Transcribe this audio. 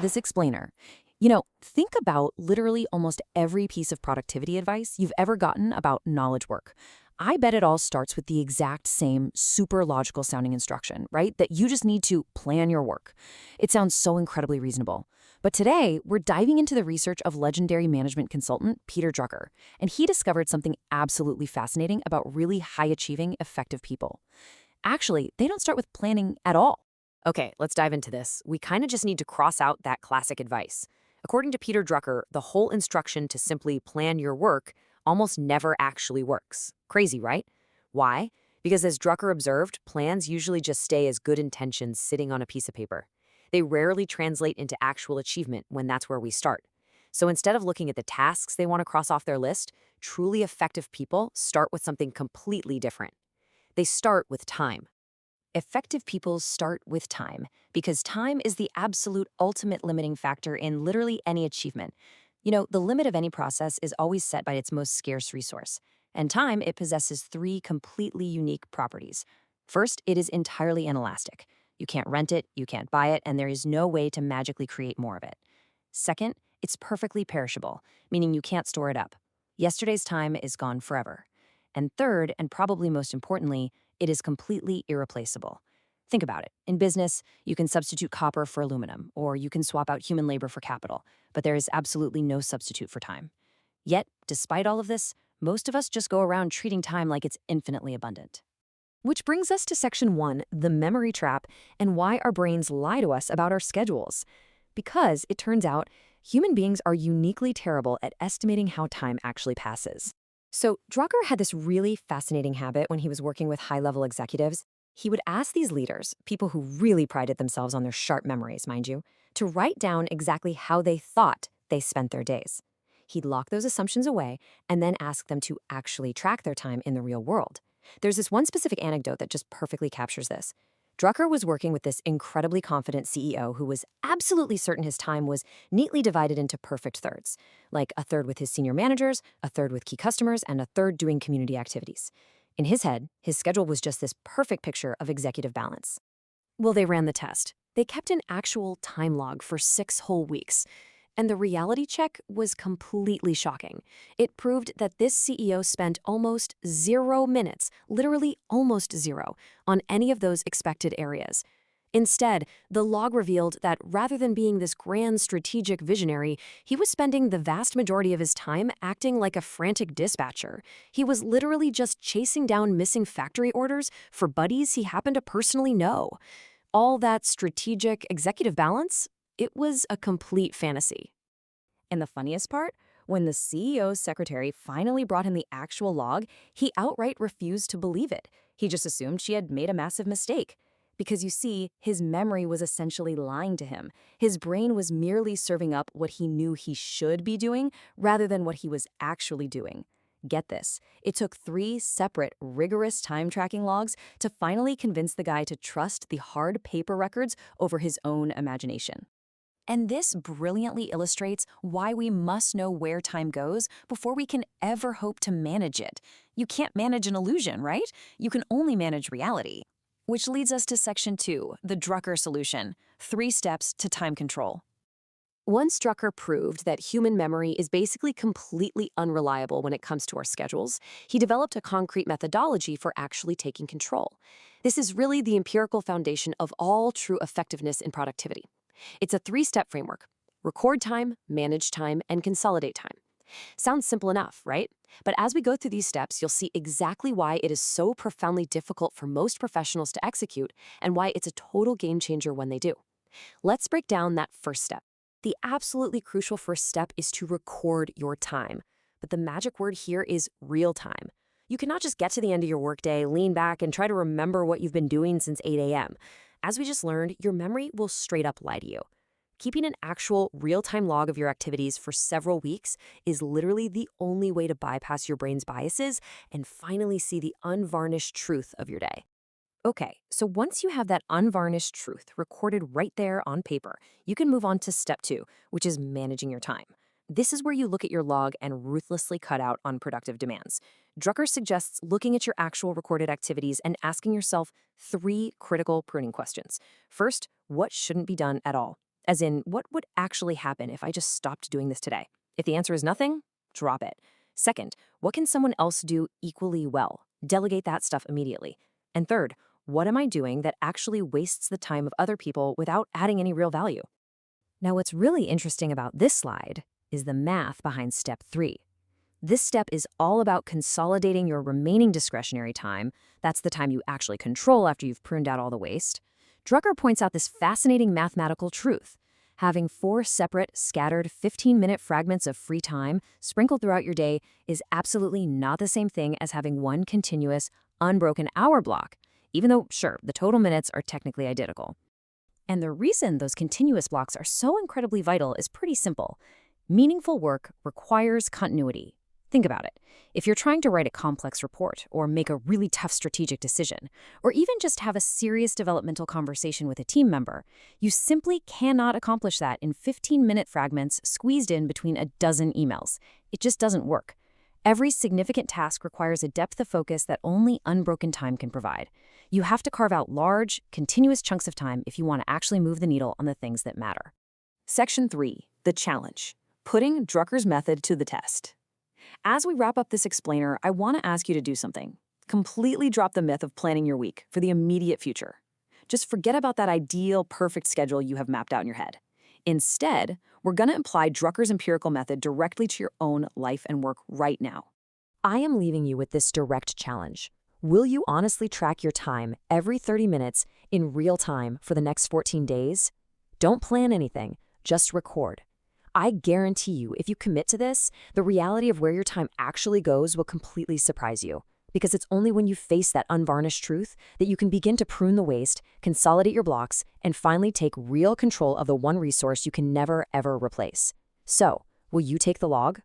to this explainer. Think about literally almost every piece of productivity advice you've ever gotten about knowledge work. I bet it all starts with the exact same super logical sounding instruction, right? That you just need to plan your work. It sounds so incredibly reasonable. But today, we're diving into the research of legendary management consultant Peter Drucker, and he discovered something absolutely fascinating about really high-achieving, effective people. Actually, they don't start with planning at all. Okay, let's dive into this. We kind of just need to cross out that classic advice. According to Peter Drucker, the whole instruction to simply plan your work almost never actually works. Crazy, right? Why? Because as Drucker observed, plans usually just stay as good intentions sitting on a piece of paper. They rarely translate into actual achievement when that's where we start. So instead of looking at the tasks they want to cross off their list, truly effective people start with something completely different. They start with time. Effective people start with time because time is the absolute ultimate limiting factor in literally any achievement. The limit of any process is always set by its most scarce resource. And time, it possesses three completely unique properties. First, it is entirely inelastic. You can't rent it, you can't buy it, and there is no way to magically create more of it. Second, it's perfectly perishable, meaning you can't store it up. Yesterday's time is gone forever. And third, and probably most importantly, it is completely irreplaceable. Think about it. In business, you can substitute copper for aluminum, or you can swap out human labor for capital, but there is absolutely no substitute for time. Yet, despite all of this, most of us just go around treating time like it's infinitely abundant. Which brings us to Section 1, the memory trap, and why our brains lie to us about our schedules. Because, it turns out, human beings are uniquely terrible at estimating how time actually passes. So, Drucker had this really fascinating habit when he was working with high-level executives. He would ask these leaders, people who really prided themselves on their sharp memories, mind you, to write down exactly how they thought they spent their days. He'd lock those assumptions away and then ask them to actually track their time in the real world. There's this one specific anecdote that just perfectly captures this. Drucker was working with this incredibly confident CEO who was absolutely certain his time was neatly divided into perfect thirds, like a third with his senior managers, a third with key customers, and a third doing community activities. In his head, his schedule was just this perfect picture of executive balance. Well, they ran the test. They kept an actual time log for 6 whole weeks. And the reality check was completely shocking. It proved that this CEO spent almost 0 minutes, literally almost zero, on any of those expected areas. Instead, the log revealed that rather than being this grand strategic visionary, he was spending the vast majority of his time acting like a frantic dispatcher. He was literally just chasing down missing factory orders for buddies he happened to personally know. All that strategic executive balance? It was a complete fantasy. And the funniest part? When the CEO's secretary finally brought him the actual log, he outright refused to believe it. He just assumed she had made a massive mistake. Because you see, his memory was essentially lying to him. His brain was merely serving up what he knew he should be doing rather than what he was actually doing. Get this, it took 3 separate, rigorous time-tracking logs to finally convince the guy to trust the hard paper records over his own imagination. And this brilliantly illustrates why we must know where time goes before we can ever hope to manage it. You can't manage an illusion, right? You can only manage reality. Which leads us to Section 2, the Drucker solution, 3 steps to time control. Once Drucker proved that human memory is basically completely unreliable when it comes to our schedules, he developed a concrete methodology for actually taking control. This is really the empirical foundation of all true effectiveness in productivity. It's a 3-step framework: record time, manage time, and consolidate time. Sounds simple enough, right? But as we go through these steps, you'll see exactly why it is so profoundly difficult for most professionals to execute and why it's a total game changer when they do. Let's break down that first step. The absolutely crucial first step is to record your time. But the magic word here is real time. You cannot just get to the end of your workday, lean back, and try to remember what you've been doing since 8 a.m. As we just learned, your memory will straight up lie to you. Keeping an actual real-time log of your activities for several weeks is literally the only way to bypass your brain's biases and finally see the unvarnished truth of your day. Okay, so once you have that unvarnished truth recorded right there on paper, you can move on to step 2, which is managing your time. This is where you look at your log and ruthlessly cut out unproductive demands. Drucker suggests looking at your actual recorded activities and asking yourself 3 critical pruning questions. First, what shouldn't be done at all? As in, what would actually happen if I just stopped doing this today? If the answer is nothing, drop it. Second, what can someone else do equally well? Delegate that stuff immediately. And third, what am I doing that actually wastes the time of other people without adding any real value? Now, what's really interesting about this slide is the math behind step 3. This step is all about consolidating your remaining discretionary time. That's the time you actually control after you've pruned out all the waste. Drucker points out this fascinating mathematical truth. Having 4 separate, scattered 15-minute fragments of free time sprinkled throughout your day is absolutely not the same thing as having one continuous, unbroken hour block, even though, sure, the total minutes are technically identical. And the reason those continuous blocks are so incredibly vital is pretty simple. Meaningful work requires continuity. Think about it. If you're trying to write a complex report or make a really tough strategic decision, or even just have a serious developmental conversation with a team member, you simply cannot accomplish that in 15-minute fragments squeezed in between a dozen emails. It just doesn't work. Every significant task requires a depth of focus that only unbroken time can provide. You have to carve out large, continuous chunks of time if you want to actually move the needle on the things that matter. Section 3, the challenge. Putting Drucker's method to the test. As we wrap up this explainer, I want to ask you to do something. Completely drop the myth of planning your week for the immediate future. Just forget about that ideal, perfect schedule you have mapped out in your head. Instead, we're going to apply Drucker's empirical method directly to your own life and work right now. I am leaving you with this direct challenge. Will you honestly track your time every 30 minutes in real time for the next 14 days? Don't plan anything, just record. I guarantee you, if you commit to this, the reality of where your time actually goes will completely surprise you. Because it's only when you face that unvarnished truth that you can begin to prune the waste, consolidate your blocks, and finally take real control of the one resource you can never, ever replace. So, will you take the log?